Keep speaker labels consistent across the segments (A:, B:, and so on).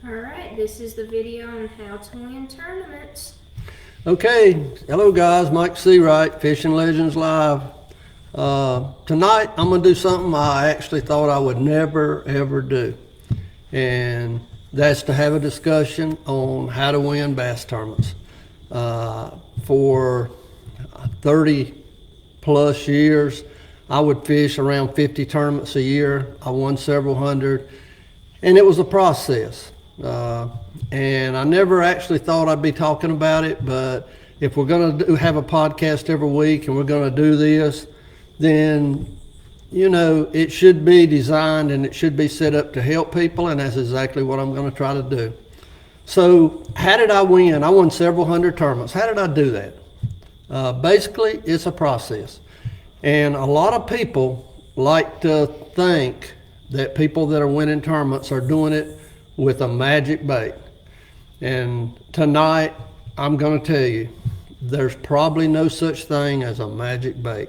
A: Alright, this is the video on how to win tournaments.
B: Okay, hello guys, Mike Seawright, Fishing Legends Live. Tonight I'm going to do something I actually thought I would never ever do, and that's to have a discussion on how to win bass tournaments. For 30 plus years, I would fish around 50 tournaments a year. I won several hundred, and it was a process. And I never actually thought I'd be talking about it, but if we're going to have a podcast every week and we're going to do this, then, it should be designed and it should be set up to help people, and that's exactly what I'm going to try to do. So how did I win? I won several hundred tournaments. How did I do that? Basically, it's a process. And a lot of people like to think that people that are winning tournaments are doing it with a magic bait. And tonight, I'm going to tell you, there's probably no such thing as a magic bait.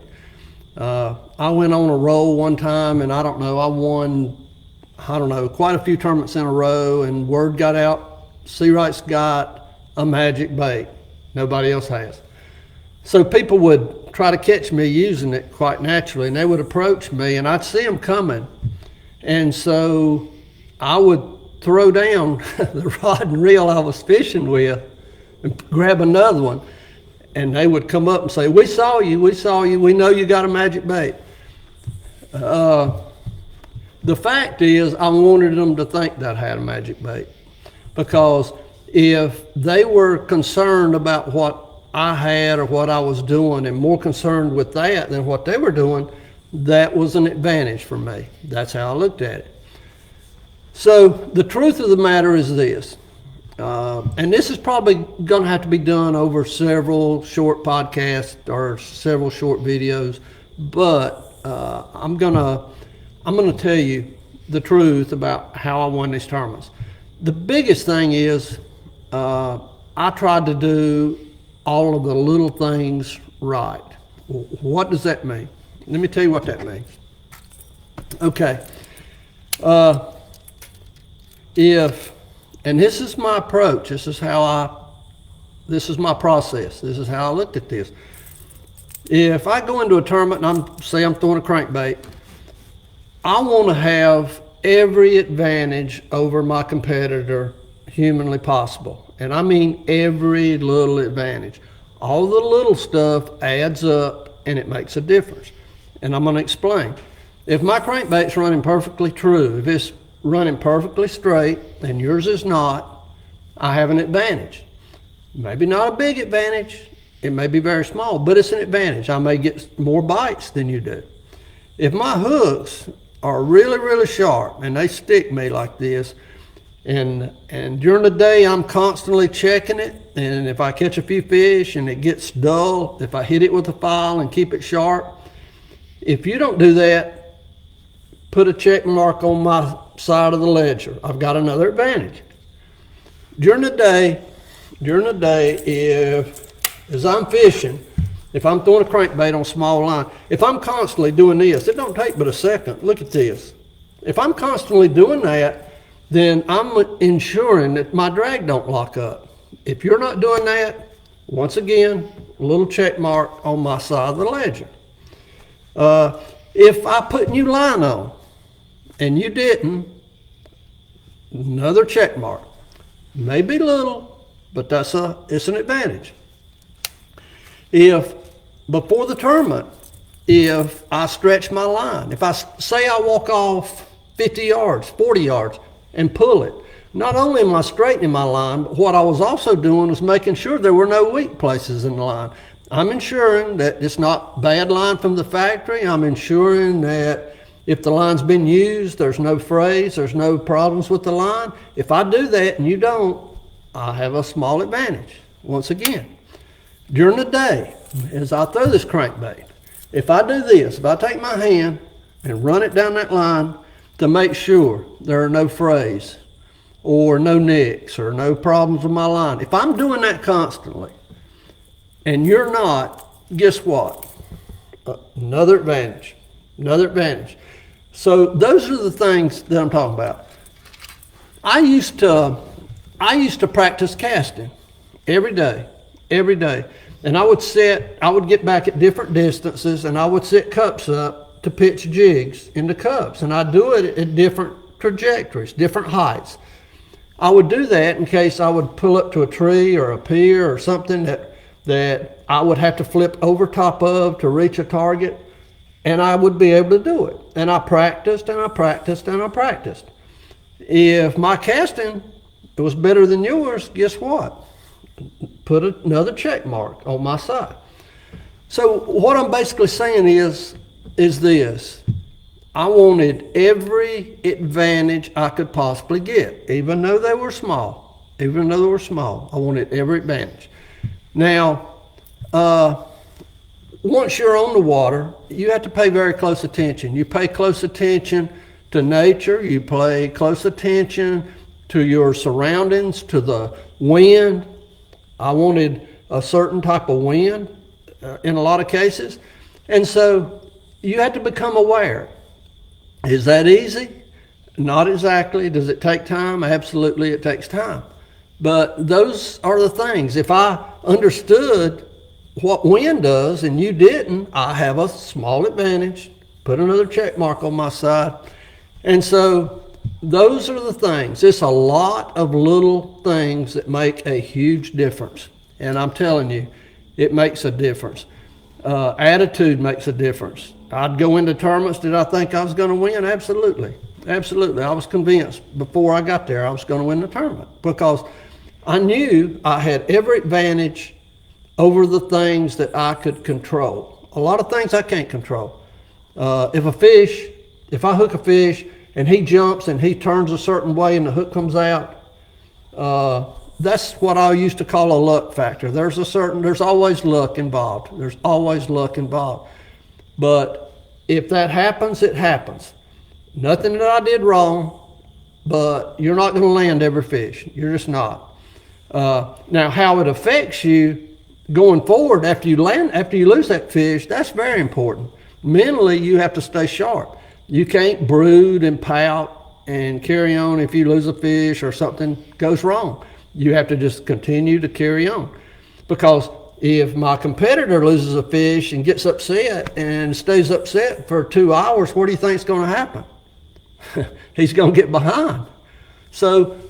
B: I went on a roll one time, and I won, quite a few tournaments in a row, and word got out, Seawright's got a magic bait. Nobody else has. So people would try to catch me using it quite naturally, and they would approach me, and I'd see them coming. And so I would throw down the rod and reel I was fishing with and grab another one, and they would come up and say, we saw you, we know you got a magic bait. The fact is, I wanted them to think that I had a magic bait, because if they were concerned about what I had or what I was doing and more concerned with that than what they were doing, that was an advantage for me. That's how I looked at it. So the truth of the matter is this, and this is probably going to have to be done over several short podcasts or several short videos, but I'm gonna tell you the truth about how I won these tournaments. The biggest thing is I tried to do all of the little things right. What does that mean? Let me tell you what that means. Okay. And this is my approach, this is my process, this is how I looked at this. If I go into a tournament and I'm throwing a crankbait, I want to have every advantage over my competitor humanly possible. And I mean every little advantage. All the little stuff adds up and it makes a difference. And I'm going to explain. If my crankbait's running perfectly true, if it's running perfectly straight and yours is not, I have an advantage. Maybe not a big advantage, it may be very small, but it's an advantage. I may get more bites than you do. If my hooks are really, really sharp and they stick me like this, and during the day I'm constantly checking it, and if I catch a few fish and it gets dull, if I hit it with a file and keep it sharp, if you don't do that, put a check mark on my side of the ledger. I've got another advantage. During the day, as I'm fishing, if I'm throwing a crankbait on a small line, if I'm constantly doing this, it don't take but a second. Look at this. If I'm constantly doing that, then I'm ensuring that my drag don't lock up. If you're not doing that, once again, a little check mark on my side of the ledger. If I put new line on and you didn't, another check mark. Maybe little, but it's an advantage. If before the tournament, if I stretch my line, if I say I walk off 50 yards, 40 yards and pull it, not only am I straightening my line, but what I was also doing was making sure there were no weak places in the line. I'm ensuring that it's not bad line from the factory. I'm ensuring that if the line's been used, there's no frays, there's no problems with the line. If I do that and you don't, I have a small advantage. Once again, during the day, as I throw this crankbait, if I do this, if I take my hand and run it down that line to make sure there are no frays or no nicks or no problems with my line, if I'm doing that constantly and you're not, guess what? Another advantage. So those are the things that I'm talking about. I used to practice casting every day, and I would get back at different distances, and I would set cups up to pitch jigs into cups, and I'd do it at different trajectories, different heights. I would do that in case I would pull up to a tree or a pier or something that I would have to flip over top of to reach a target, and I would be able to do it. And I practiced and I practiced and I practiced. If my casting was better than yours, guess what? Put another check mark on my side. So what I'm basically saying is this. I wanted every advantage I could possibly get, even though they were small. I wanted every advantage. Now, once you're on the water, you have to pay very close attention. You pay close attention to nature. You pay close attention to your surroundings, to the wind. I wanted a certain type of wind in a lot of cases. And so you have to become aware. Is that easy? Not exactly. Does it take time? Absolutely, it takes time. But those are the things. If I understood what wind does and you didn't, I have a small advantage. Put another check mark on my side. And so those are the things. It's a lot of little things that make a huge difference. And I'm telling you, it makes a difference. Attitude makes a difference. I'd go into tournaments. Did I think I was going to win? Absolutely. I was convinced before I got there I was going to win the tournament because I knew I had every advantage over the things that I could control. A lot of things I can't control. If I hook a fish and he jumps and he turns a certain way and the hook comes out, that's what I used to call a luck factor. There's always luck involved. But if that happens, it happens. Nothing that I did wrong, but you're not going to land every fish. You're just not. Now, how it affects you going forward after you lose that fish, that's very important. Mentally, you have to stay sharp. You can't brood and pout and carry on if you lose a fish or something goes wrong. You have to just continue to carry on. Because if my competitor loses a fish and gets upset and stays upset for 2 hours, what do you think is going to happen? He's going to get behind. So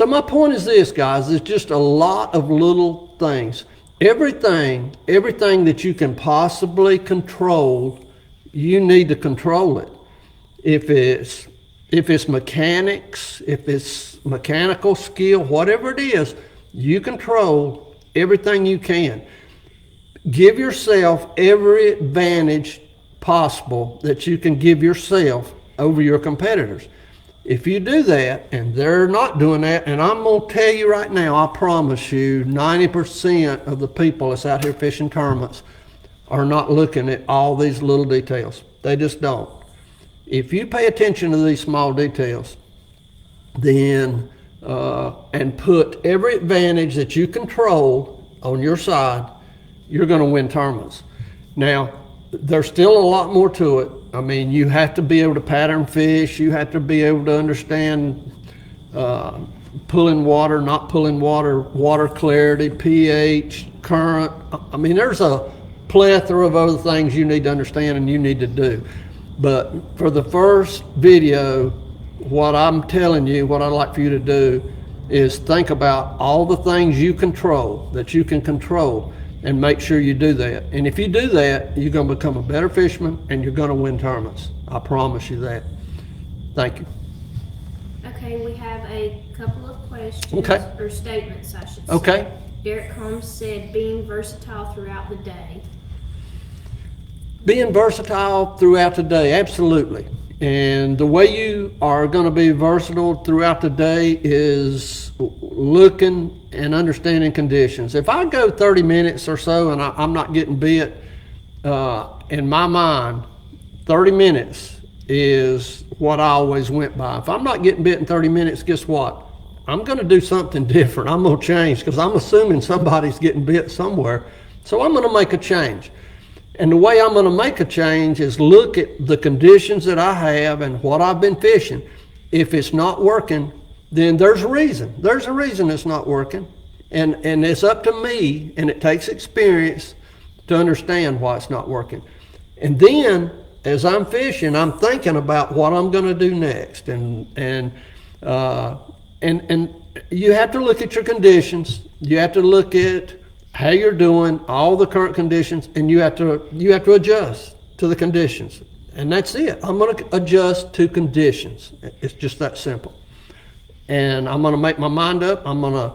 B: my point is this, guys, it's just a lot of little things. Everything that you can possibly control, you need to control it. If it's mechanics, if it's mechanical skill, whatever it is, you control everything you can. Give yourself every advantage possible that you can give yourself over your competitors. If you do that and they're not doing that, and I'm going to tell you right now, I promise you 90% of the people that's out here fishing tournaments are not looking at all these little details. They just don't. If you pay attention to these small details, then and put every advantage that you control on your side, you're going to win tournaments. Now, there's still a lot more to it. I mean, you have to be able to pattern fish. You have to be able to understand pulling water, not pulling water, water clarity, pH, current. I mean, there's a plethora of other things you need to understand and you need to do. But for the first video, what I'm telling you, what I'd like for you to do is think about all the things you control, that you can control, and make sure you do that. And if you do that, you're going to become a better fisherman and you're going to win tournaments. I promise you that. Thank you.
A: Okay, we have a couple of questions, or statements, I should say.
B: Okay.
A: Derek Holmes said, being versatile throughout the day.
B: Being versatile throughout the day, absolutely. And the way you are going to be versatile throughout the day is looking and understanding conditions. If I go 30 minutes or so and I'm not getting bit, in my mind, 30 minutes is what I always went by. If I'm not getting bit in 30 minutes, guess what? I'm going to do something different. I'm going to change because I'm assuming somebody's getting bit somewhere. So I'm going to make a change. And the way I'm going to make a change is look at the conditions that I have and what I've been fishing. If it's not working, then there's a reason. There's a reason it's not working. And it's up to me, and it takes experience to understand why it's not working. And then, as I'm fishing, I'm thinking about what I'm going to do next. And you have to look at your conditions. You have to look at how you're doing, all the current conditions, and you have to adjust to the conditions. And that's it. I'm going to adjust to conditions. It's just that simple. And I'm going to make my mind up. I'm going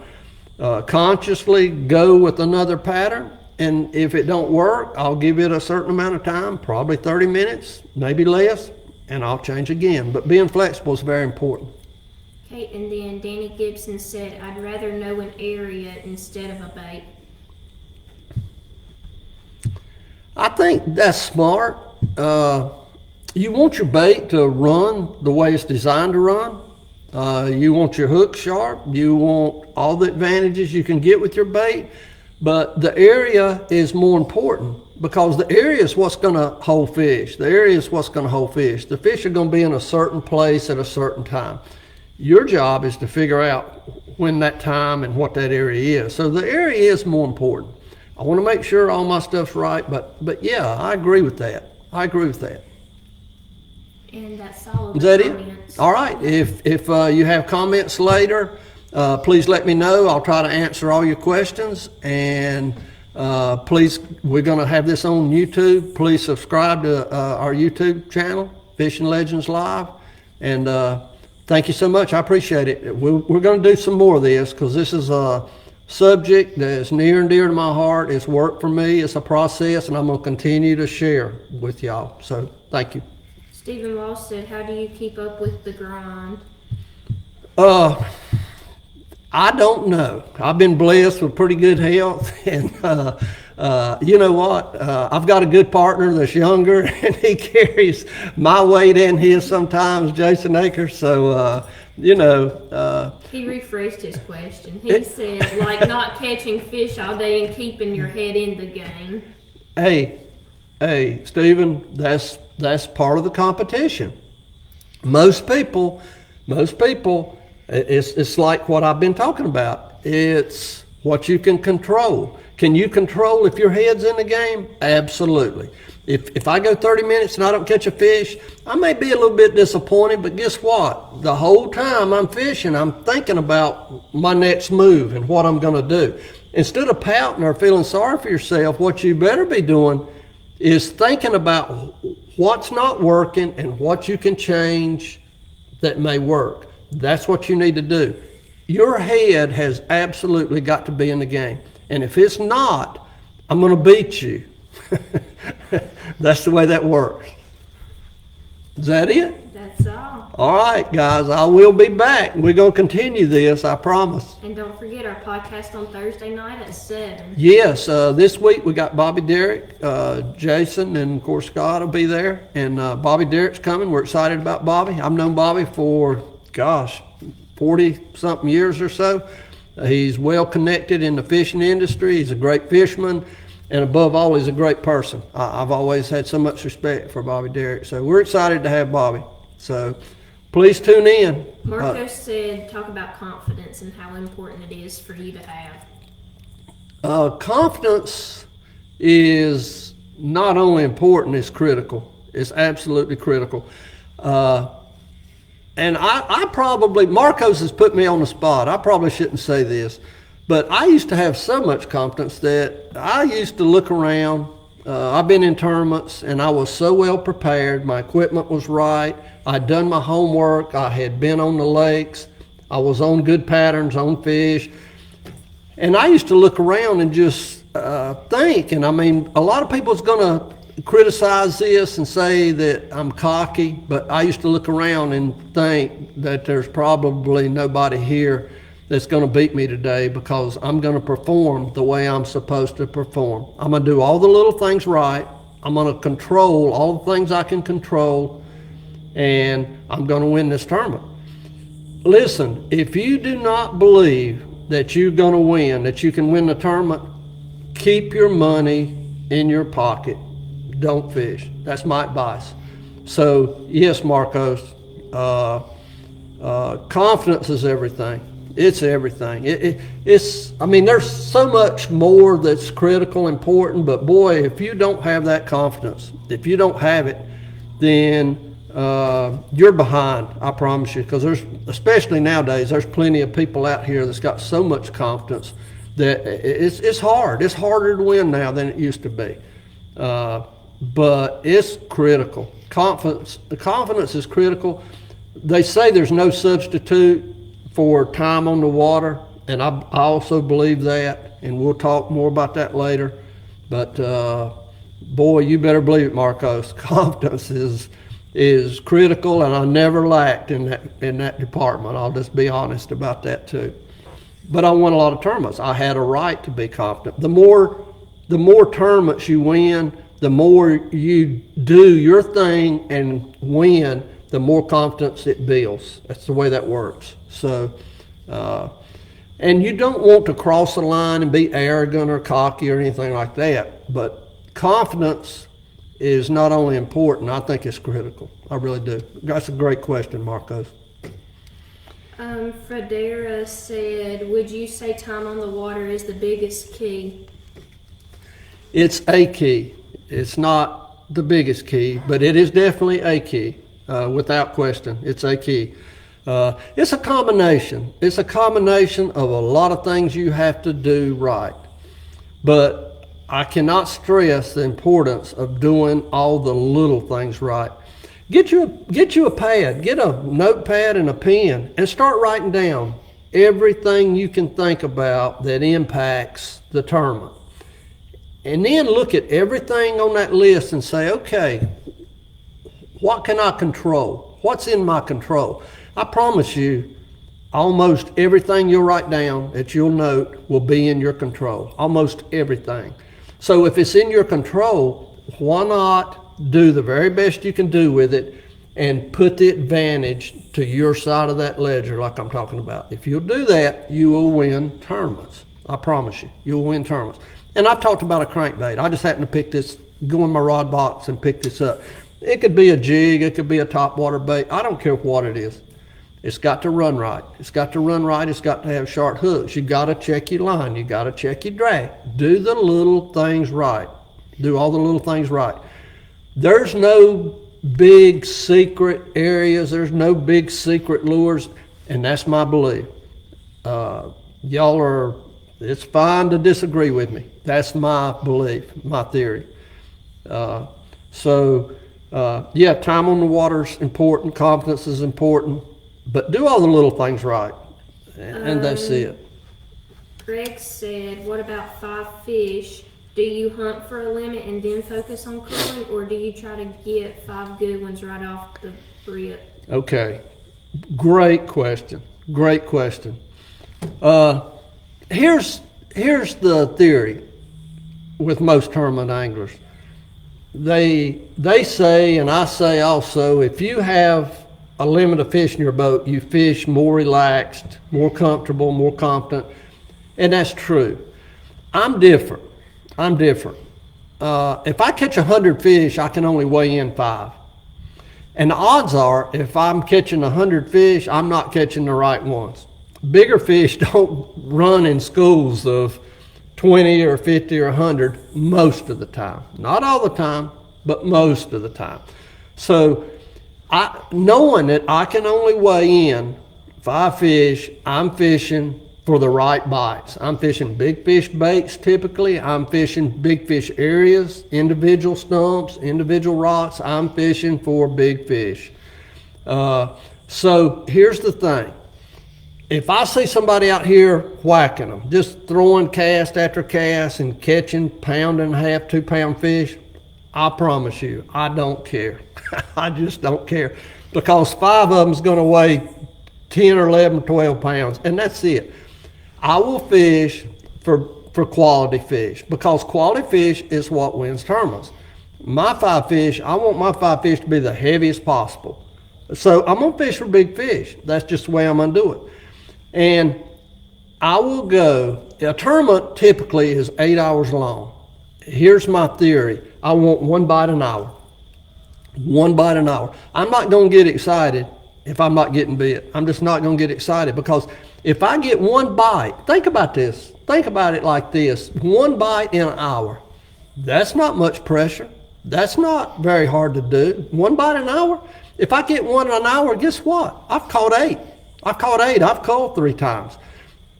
B: to consciously go with another pattern. And if it don't work, I'll give it a certain amount of time, probably 30 minutes, maybe less, and I'll change again. But being flexible is very important.
A: Okay, and then Danny Gibson said, I'd rather know an area instead of a bait.
B: I think that's smart. You want your bait to run the way it's designed to run. You want your hook sharp. You want all the advantages you can get with your bait. But the area is more important, because the area is what's going to hold fish. The area is what's going to hold fish. The fish are going to be in a certain place at a certain time. Your job is to figure out when that time and what that area is. So the area is more important. I want to make sure all my stuff's right, but yeah, I agree with that. I agree with that.
A: And that's all.
B: Is that it? All right. If you have comments later, please let me know. I'll try to answer all your questions. And please, we're going to have this on YouTube. Please subscribe to our YouTube channel, Fishing Legends Live. And thank you so much. I appreciate it. We're going to do some more of this, because this is a subject that's near and dear to my heart. It's work for me. It's a process, and I'm going to continue to share with y'all. So thank you.
A: Stephen Ross said, how do you keep up with the grind?
B: I don't know. I've been blessed with pretty good health, and you know what? I've got a good partner that's younger, and he carries my weight and his sometimes, Jason Akers. So, you know.
A: He rephrased his question. He said, like not catching fish all day and keeping your head in the game.
B: Hey, Stephen, that's part of the competition. Most people, it's like what I've been talking about. It's what you can control. Can you control if your head's in the game? Absolutely. If I go 30 minutes and I don't catch a fish, I may be a little bit disappointed, but guess what? The whole time I'm fishing, I'm thinking about my next move and what I'm going to do. Instead of pouting or feeling sorry for yourself, what you better be doing is thinking about what's not working and what you can change that may work. That's what you need to do. Your head has absolutely got to be in the game. And if it's not, I'm going to beat you. That's the way that works. Is that it?
A: That's all.
B: All right, guys, I will be back. We're going to continue this, I promise.
A: And don't forget our podcast on Thursday night at 7.
B: Yes, this week we got Bobby Derrick, Jason, and of course Scott will be there. And Bobby Derrick's coming. We're excited about Bobby. I've known Bobby for, 40-something years or so. He's well connected in the fishing industry. He's a great fisherman. And above all, he's a great person. I've always had so much respect for Bobby Derrick. So we're excited to have Bobby. So please tune in.
A: Marcos said, talk about confidence and how important it is for you to have.
B: Confidence is not only important, it's critical. It's absolutely critical. And I probably, Marcos has put me on the spot. I probably shouldn't say this, but I used to have so much confidence that I used to look around. I've been in tournaments, and I was so well prepared. My equipment was right. I'd done my homework. I had been on the lakes. I was on good patterns, on fish. And I used to look around and just think, and I mean, a lot of people's going to criticize this and say that I'm cocky, but I used to look around and think that there's probably nobody here that's going to beat me today, because I'm going to perform the way I'm supposed to perform. I'm going to do all the little things right. I'm going to control all the things I can control, and I'm going to win this tournament. Listen, if you do not believe that you're going to win, that you can win the tournament, keep your money in your pocket. Don't fish. That's my advice. So yes, Marcos, Confidence is everything. It's everything. It's, I mean, there's so much more that's critical, important, but boy, if you don't have that confidence, if you don't have it, then you're behind, I promise you, because there's, especially nowadays, there's plenty of people out here that's got so much confidence that it's hard. It's harder to win now than it used to be. But it's critical. The confidence is critical. They say there's no substitute for time on the water, and I also believe that, and we'll talk more about that later. But boy, you better believe it, Marcos. Confidence is critical, and I never lacked in that department. I'll just be honest about that too. But I won a lot of tournaments. I had a right to be confident. The more tournaments you win, the more you do your thing and win, the more confidence it builds. That's the way that works. So, and you don't want to cross the line and be arrogant or cocky or anything like that, but confidence is not only important, I think it's critical. I really do. That's a great question, Marcos.
A: Fredera said, would you say time on the water is the biggest key?
B: It's a key. It's not the biggest key, but it is definitely a key. Without question, it's a key. It's a combination. It's a combination of a lot of things you have to do right. But I cannot stress the importance of doing all the little things right. Get you a pad, get a notepad and a pen, and start writing down everything you can think about that impacts the tournament. And then look at everything on that list and say, okay, what can I control? What's in my control? I promise you, almost everything you'll write down that you'll note will be in your control. Almost everything. So if it's in your control, why not do the very best you can do with it and put the advantage to your side of that ledger like I'm talking about. If you'll do that, you will win tournaments. I promise you, you'll win tournaments. And I've talked about a crankbait. I just happened to pick this, go in my rod box and pick this up. It could be a jig, it could be a topwater bait. I don't care what it is. It's got to run right. It's got to run right. It's got to have sharp hooks. You got to check your line. You got to check your drag. Do the little things right. Do all the little things right. There's no big secret areas. There's no big secret lures, and that's my belief. It's fine to disagree with me. That's my belief, my theory. Yeah, time on the water is important. Confidence is important. But do all the little things right, and that's it.
A: Greg said, what about 5 fish? Do you hunt for a limit and then focus on culling, or do you try to get 5 good ones right off the rip?
B: Okay, great question. Great question. Here's the theory with most tournament anglers. They say, and I say also, if you have a limit of fish in your boat, you fish more relaxed, more comfortable, more confident, and that's true. I'm different. If I catch 100 fish, I can only weigh in 5. And the odds are, if I'm catching 100 fish, I'm not catching the right ones. Bigger fish don't run in schools of 20 or 50 or 100 most of the time. Not all the time, but most of the time. So knowing that I can only weigh in 5 fish, I'm fishing for the right bites. I'm fishing big fish baits typically. I'm fishing big fish areas, individual stumps, individual rocks. I'm fishing for big fish. So here's the thing. If I see somebody out here whacking them, just throwing cast after cast and catching pound and a half, 2 pound fish, I promise you, I don't care. I just don't care, because 5 of them is going to weigh 10 or 11 or 12 pounds, and that's it. I will fish for quality fish, because quality fish is what wins tournaments. My 5 fish, I want my 5 fish to be the heaviest possible. So I'm going to fish for big fish. That's just the way I'm going to do it. And I will go, a tournament typically is 8 hours long. Here's my theory. I want 1 bite an hour. 1 bite an hour. I'm not going to get excited if I'm not getting bit. I'm just not going to get excited, because if I get one bite, think about this. Think about it like this. One bite in an hour. That's not much pressure. That's not very hard to do. One bite an hour. If I get one in an hour, guess what? I've caught 8. I've caught 8. I've caught 3 times.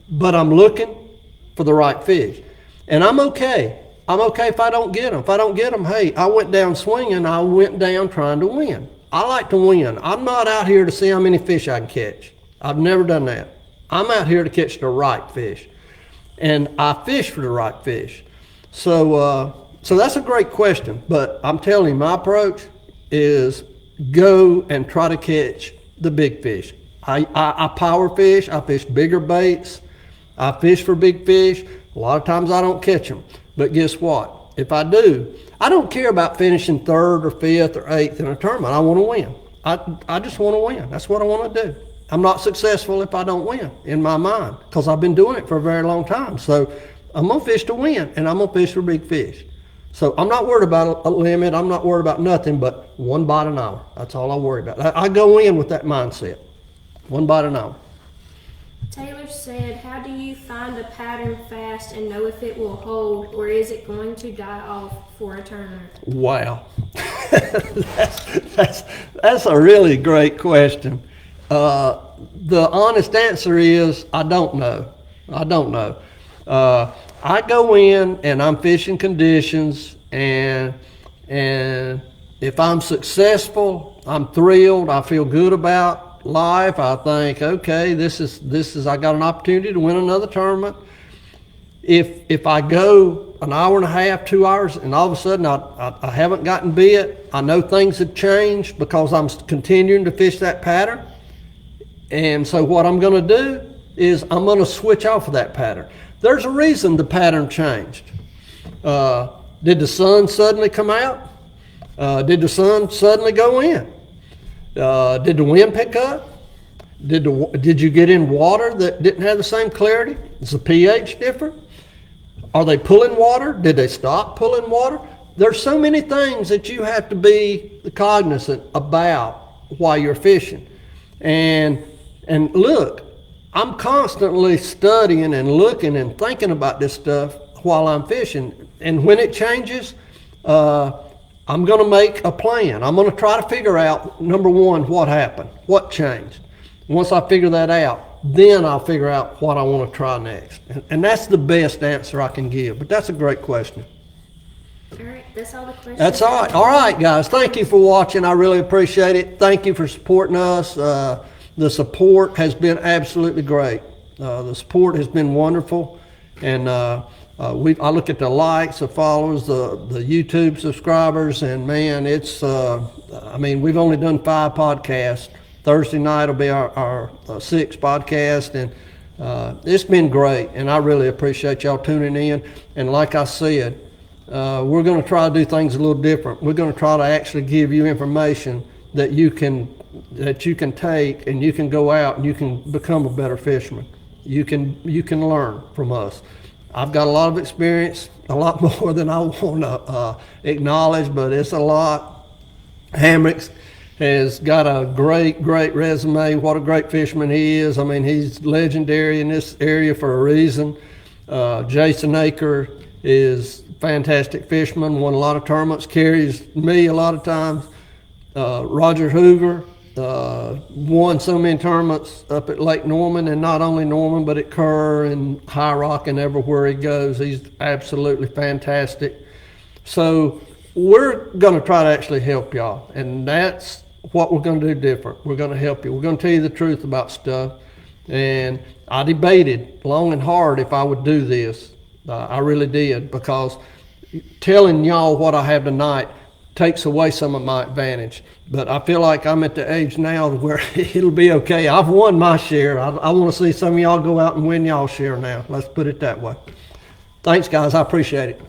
B: But I'm looking for the right fish. And I'm okay. I'm okay if I don't get them. If I don't get them, hey, I went down swinging. I went down trying to win. I like to win. I'm not out here to see how many fish I can catch. I've never done that. I'm out here to catch the right fish. And I fish for the right fish. So that's a great question. But I'm telling you, my approach is go and try to catch the big fish. I power fish. I fish bigger baits. I fish for big fish. A lot of times I don't catch them. But guess what? If I do, I don't care about finishing 3rd or 5th or 8th in a tournament. I want to win. I just want to win. That's what I want to do. I'm not successful if I don't win, in my mind, because I've been doing it for a very long time. So I'm going to fish to win, and I'm going to fish for big fish. So I'm not worried about a limit. I'm not worried about nothing but one bite an hour. That's all I worry about. I go in with that mindset. One bite an hour.
A: Taylor said, how do you find a pattern fast and know if it will hold, or is it going to die off for a tournament?
B: Wow. that's a really great question. The honest answer is I don't know. I don't know. I go in and I'm fishing conditions, and if I'm successful, I'm thrilled. I feel good about life. I think, okay, this is I got an opportunity to win another tournament. If I go an hour and a half, 2 hours, and all of a sudden I haven't gotten bit, I know things have changed because I'm continuing to fish that pattern. And so what I'm going to do is I'm going to switch off of that pattern. There's a reason the pattern changed. Did the sun suddenly come out? Did the sun suddenly go in? Did the wind pick up? Did you get in water that didn't have the same clarity? Is the pH different? Are they pulling water? Did they stop pulling water? There's so many things that you have to be cognizant about while you're fishing. And look, I'm constantly studying and looking and thinking about this stuff while I'm fishing. And when it changes, I'm going to make a plan. I'm going to try to figure out, number one, what happened, what changed. Once I figure that out, then I'll figure out what I want to try next. And that's the best answer I can give. But that's a great question.
A: All right, that's all the questions.
B: That's all right. All right, guys. Thank you for watching. I really appreciate it. Thank you for supporting us. The support has been absolutely great. The support has been wonderful. And I look at the likes, the followers, the YouTube subscribers, and man, it's, we've only done 5 podcasts. Thursday night will be our 6th podcast, and it's been great, and I really appreciate y'all tuning in. And like I said, we're going to try to do things a little different. We're going to try to actually give you information that you can take, and you can go out and you can become a better fisherman. You can learn from us. I've got a lot of experience, a lot more than I want to acknowledge, but it's a lot. Hammocks has got a great resume. What a great fisherman he is. I mean, he's legendary in this area for a reason. Jason Aker is a fantastic fisherman, won a lot of tournaments, carries me a lot of times. Roger Hoover won so many tournaments up at Lake Norman, and not only Norman, but at Kerr and High Rock and everywhere he goes. He's absolutely fantastic. So we're going to try to actually help y'all, and that's what we're going to do different. We're going to help you. We're going to tell you the truth about stuff. And I debated long and hard if I would do this. I really did, because telling y'all what I have tonight takes away some of my advantage. But I feel like I'm at the age now where it'll be okay. I've won my share. I want to see some of y'all go out and win y'all share now. Let's put it that way. Thanks, guys. I appreciate it.